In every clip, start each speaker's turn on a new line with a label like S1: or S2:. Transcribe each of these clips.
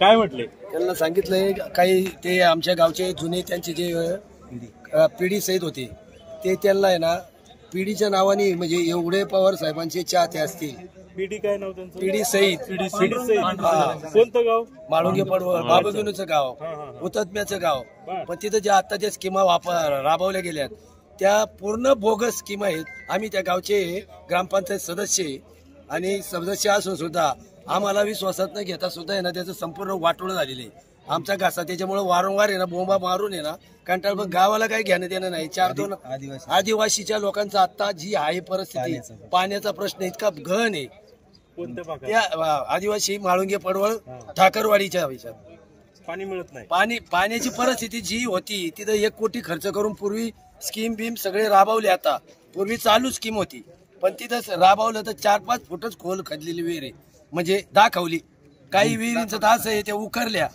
S1: काय म्हटले?
S2: त्यांना सांगितलंय काही ते आमच्या गावचे जुने त्यांचे जे पिढी सहित होते ते त्यांना आहे ना पिढीच्या नावाने म्हणजे एवढे पवार साहेबांचे चाहते असतील.
S1: पिढी काय नाव त्यांचं?
S2: पिढी सहित.
S1: कोणतं गाव?
S2: माळुंगे पडवळ, बाबुगुनूचं गाव, हुतात्म्याचं गाव. पण तिथं ज्या आता ज्या स्कीमा राबवल्या गेल्यात त्या पूर्ण बोगस स्कीम आहेत. आम्ही त्या गावचे ग्रामपंचायत सदस्य आणि सदस्य असून सुद्धा आम्हाला विश्वासात न घेता सुद्धा आहे ना त्याचं संपूर्ण वाटोळं झालेलं आहे. आमचा घासा त्याच्यामुळे वारंवार आहे ना बोंबा मारून आहे ना कंटाळ. पण गावाला काही घेणं देणं नाही. 4-2 आदिवासीच्या लोकांचा आता जी आहे परिस्थिती, पाण्याचा प्रश्न इतका गहन आहे. त्या आदिवासी माळुंगे पडवळ ठाकरवाडीच्या
S1: पाणी मिळत नाही.
S2: पाण्याची परिस्थिती जी होती तिथं 1 कोटी खर्च करून पूर्वी स्कीम बीम सगळे राबवले. आता पूर्वी चालू स्कीम होती पण तिथं राबवलं तर 4-5 फुटच खोल खदलेली विहीर आहे. म्हणजे दाखवली काही विहिरींचं तर असं आहे त्या उकरल्या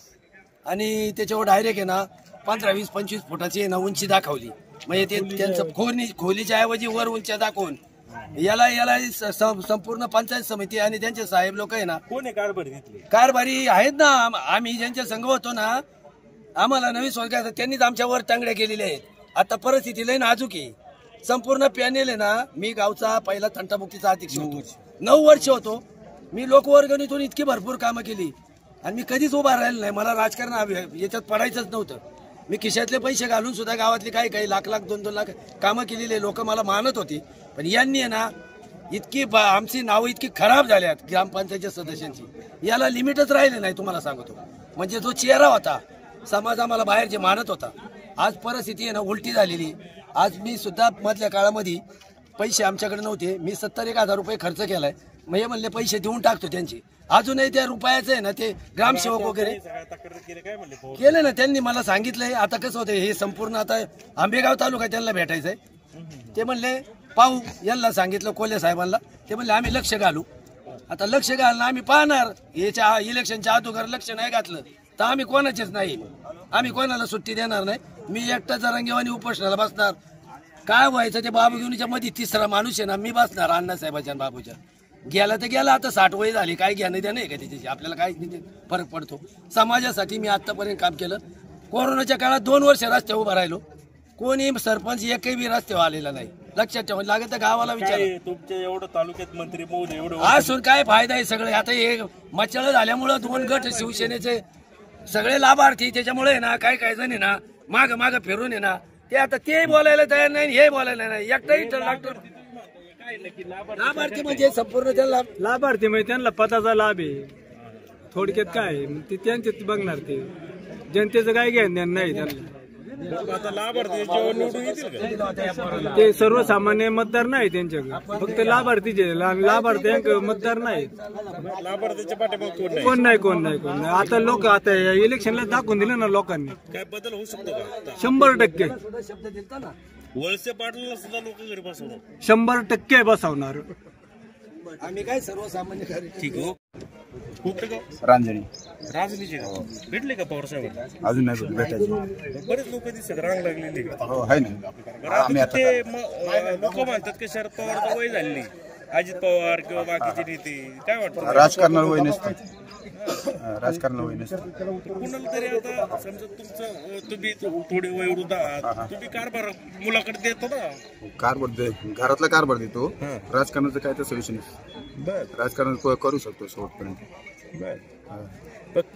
S2: आणि त्याच्यावर डायरेक्ट आहे ना 15-20-25 फुटाची ना उंची दाखवली. म्हणजे ते त्यांचं खोलीच्या ऐवजी वर उंच्या दाखवून याला संपूर्ण पंचायत समिती आणि त्यांचे साहेब लोक आहे ना
S1: कोण आहे
S2: कारभारी आहेत ना. आम्ही ज्यांच्या संघ होतो ना आम्हाला नवीन स्वर्गात त्यांनीच आमच्यावर तांगड्या केलेल्या आहेत. आता परिस्थिती लय नाजूक आहे. संपूर्ण पॅनेल आहे ना. मी गावचा पहिला तंटामुक्तीचा अध्यक्ष होतो. 9 वर्ष होतो मी. लोकवर्गणीतून इतकी भरपूर कामं केली आणि मी कधीच उभा राहिलो नाही. मला राजकारण याच्यात पडायचंच नव्हतं. मी खिशातले पैसे घालून सुद्धा गावातली काही लाख 2-2 लाख कामं केलेली लोक मला मानत होती. पण यांनी आहे ना इतकी आमची नावं इतकी खराब झाल्यात ग्रामपंचायतच्या सदस्यांची. याला लिमिटच राहिले नाही तुम्हाला सांगतो. म्हणजे जो चेहरा होता समाज आम्हाला बाहेर जे मानत होता आज परिस्थिती आहे ना उलटी झालेली. आज मी सुद्धा मधल्या काळामध्ये पैसे आमच्याकडे नव्हते. मी 70-1,000 रुपये खर्च केलाय. मग म्हणले पैसे देऊन टाकतो त्यांचे. अजूनही त्या रुपयाचं आहे ना ते ग्रामसेवक वगैरे केले ना त्यांनी. मला सांगितलंय आता कसं होतं हे संपूर्ण आता आंबेगाव तालुका त्यांना भेटायचंय. ते म्हणले पाहू. यांना सांगितलं कोल्हे साहेबांना. ते म्हणले आम्ही लक्ष घालू. आता लक्ष घालणं आम्ही पाहणार. याच्या इलेक्शनच्या अगोदर लक्ष नाही घातलं तर आम्ही कोणाचेच नाही. आम्ही कोणाला सुट्टी देणार नाही. मी एकटा जरांगेवानी उपोषणाला बसणार. काय व्हायचं ते बाबुगुनीच्या मध्ये 3रा माणूस आहे ना मी बसणार अण्णासाहेबाच्या बाबूच्या. गेला तर गेला. आता 60 वय झाली. काय घेणं द्या नाही का त्याच्याशी आपल्याला काय फरक पडतो. समाजासाठी मी आतापर्यंत काम केलं. कोरोनाच्या काळात 2 वर्ष रस्त्यावर उभा राहिलो. कोणी सरपंच एकही रस्त्यावर आलेला नाही. लक्षात ठेवा लागत गावाला विचार.
S1: तुमच्या एवढं तालुक्यात मंत्री महोदय एवढं
S2: असून काय फायदा आहे. सगळे आता हे मचळ झाल्यामुळं 2 गट शिवसेनेचे सगळे लाभार्थी त्याच्यामुळे ना काय जण आहे ना माग फिरून आहे ना ते आता ते बोलायला तयार नाही हे बोलायला नाही. एकटाही लाभार्थी म्हणजे संपूर्ण त्यांना
S3: लाभार्थी म्हणजे त्यांना पदाचा लाभ आहे. थोडक्यात काय ते त्यांचे बघणार. ते जनतेचं काय घेणं नाही त्यांना. ते सर्वसामान्य मतदार नाही त्यांच्याकडे. फक्त लाभार्थीचे लाभार्थी मतदार नाही.
S1: लाभार्थीच्या पाठीमागे
S3: कोण नाही. आता लोक आता इलेक्शनला दाखवून दिलं ना लोकांनी.
S1: काय बदल होऊ शकतो का?
S3: 100%
S1: वळसे पाटलांना सुद्धा लोक घरी बसवणार.
S3: 100% बसवणार.
S2: आम्ही काय सर्वसामान्य.
S1: ठीक हो. कुठं का? रांजणीचे भेटले का पवार साहेब?
S4: अजून नाही भेटायचे.
S1: बरेच लोक दिसतात रांग लागलेली.
S4: हो आहे ना.
S1: ते लोक म्हणतात की शरद पवारचं वय झाली नाही. अजित पवार किंवा बाकीचे नेते काय वाटतं?
S4: राजकारणाला वय नसतं. राजकारणाला वय नसतं.
S1: कुणाला तरी आता समजा तुमचं तुम्ही थोडे वयोवृद्ध आहात. तुम्ही कारभार मुलाकडे देतो ना.
S4: घरातला कारभार देतो. राजकारणाचं काय तर सोल्युशन राजकारण करू शकतो शेवटपर्यंत.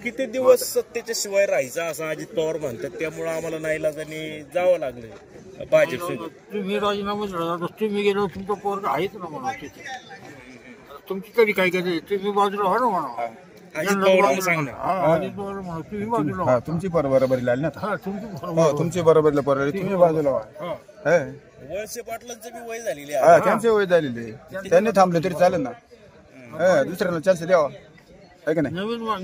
S1: किती दिवस सत्तेच्या शिवाय राहायचा असं अजित पवार म्हणतात. त्यामुळे आम्हाला नाईलाजाने जावं लागलं भाजप सोबत.
S5: तुम्ही राजीनामा दिला तुम्ही गेलो तुमचं पोर आहेच ना म्हणा. तुमची तरी काय काय तुम्ही बाजूला व्हा ना म्हणा.
S1: अजित पवार सांगणार.
S5: अजित पवार म्हणा तुम्ही बाजूला.
S4: तुमची बरोबरी लागली ना. तुमची बरोबरी तुम्ही बाजूला व्हा.
S1: वळसे पाटलांचं बी वय झालेले आहे.
S4: त्यांचे वय झालेले. त्यांनी थांबले तरी चालेल ना. दुसऱ्याला चान्स द्यावा आहे का नाही.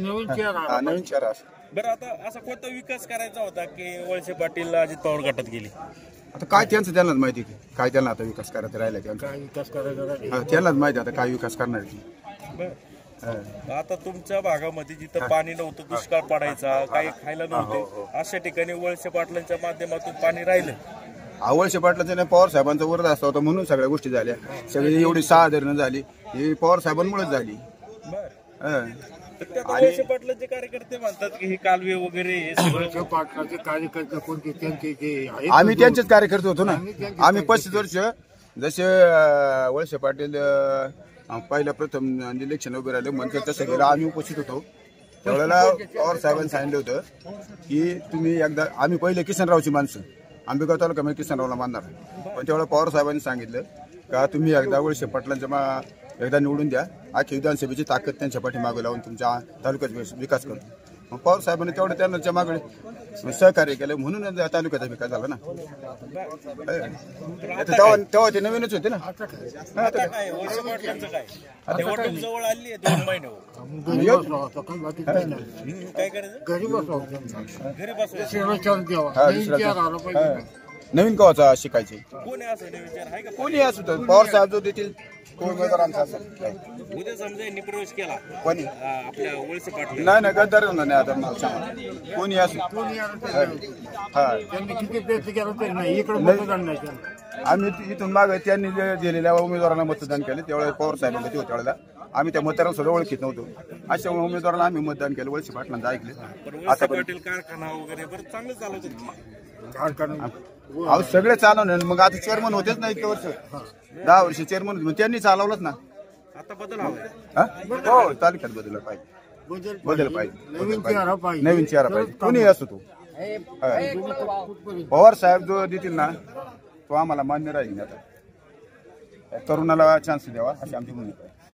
S4: नवीन चेहरा.
S1: बरं आता असा कोणता विकास करायचा होता की वळसे पाटील अजित पवार गटात गेले?
S4: आता काय त्यांचं त्यांनाच माहिती की काय त्यांना आता विकास करायचा राहिला. त्यांनाच माहिती आता काय विकास करणार.
S1: आता तुमच्या भागामध्ये जिथं पाणी नव्हतं दुष्काळ पडायचा काही खायला नव्हते अशा ठिकाणी वळसे पाटलांच्या माध्यमातून पाणी राहिलं.
S4: वळसे पाटलाचं नाही पवार साहेबांचा वरद असता होता म्हणून सगळ्या गोष्टी झाल्या. सगळी एवढी 6 धरणं झाली ही पवार साहेबांमुळेच झाली.
S1: तर त्यात वळसे पाटलांचे कार्यकर्ते म्हणतात की हे कालवे वगैरे हे सगळं
S5: वळसे पाटलाचे कार्यकर्ते कोणते त्यांचे जे आहेत
S4: आम्ही त्यांचेच कार्यकर्ते होतो ना. आम्ही 35 वर्ष जसे वळसे पाटील पहिल्या प्रथम इलेक्शन उभे राहिले म्हणजे तसं गेलं आम्ही उपस्थित होतो. त्यावेळेला पवार साहेबांनी सांगितलं होतं की तुम्ही एकदा आम्ही पहिले किसनरावची माणसं आंबेगाव तालुक्यामध्ये किसनरावला मानणार. पण त्यावेळेला पवार साहेबांनी सांगितलं का तुम्ही एकदा वळसे पाटलांच्या एकदा निवडून द्या, आखी विधानसभेची ताकद त्यांच्या पाठीमागे लावून तुमच्या तालुक्याचा विकास करतो. मग पवार साहेबांनी तेवढं त्यांच्या मागणे सहकार्य केलं म्हणून तालुक्याचा विकास झाला ना. तेव्हा ते नवीनच होते ना.
S1: आता काय वळसे पाटलांचं काय निवडणूक जवळ आली आहे 2 महिने
S5: घरी बसला होता का बाकी काही नाही.
S1: काय करायचं
S5: घरी बसला होता
S1: घरी बसवायचं
S5: दुसऱ्याला चान्स द्यावा
S4: हा,
S5: नवीन
S4: दुसऱ्याला
S5: चेहरा आला पाहिजे.
S4: नवीन कवाचा शिकायचे
S1: कोणी असं नाही विचार आहे का
S4: कोणी असू तर पवार साहेब जो देतील तो उमेदवारांचा असेल.
S1: उद्या समजा यांनी प्रवेश केला
S4: कोणी
S1: आपल्या वळसे पाटील
S4: नाही नाही गद्दार नाही आता मला सांगा. कोणी असू
S5: कोणी आलं तरी
S4: हा
S5: त्यांनी किती प्रयत्न केला तरी नाही इकडे मतदान नाही केलं.
S4: आम्ही इथून मागे त्यांनी जे दिलेल्या उमेदवारांना मतदान केले त्यावेळेला पवार साहेब होते त्यावेळेला आम्ही त्या मतदारांना सुद्धा ओळखीत नव्हतो. अशा उमेदवारांना आम्ही मतदान केलं. वळसे पाटलांचं ऐकले.
S1: पण वळसे पाटील कारखाना वगैरे बरं चांगलं चालवतात.
S5: कारखाना
S4: अहो सगळे चालवणार. मग आता चेअरमन होतेच ना इतके वर्ष 10 वर्ष चेअरमन होते. मग त्यांनी चालवलंच ना.
S1: आता बदल हवाय
S4: हा? हो तालुक्यात बदल पाहिजे. बदल पाहिजे.
S5: नवीन चेहरा पाहिजे.
S4: नवीन चेहरा पाहिजे. कोणी असो तो. पवार साहेब जो देतील ना तो आम्हाला मान्य राहील. आता तरुणाला चान्स द्यावा अशी आमची भूमिका आहे.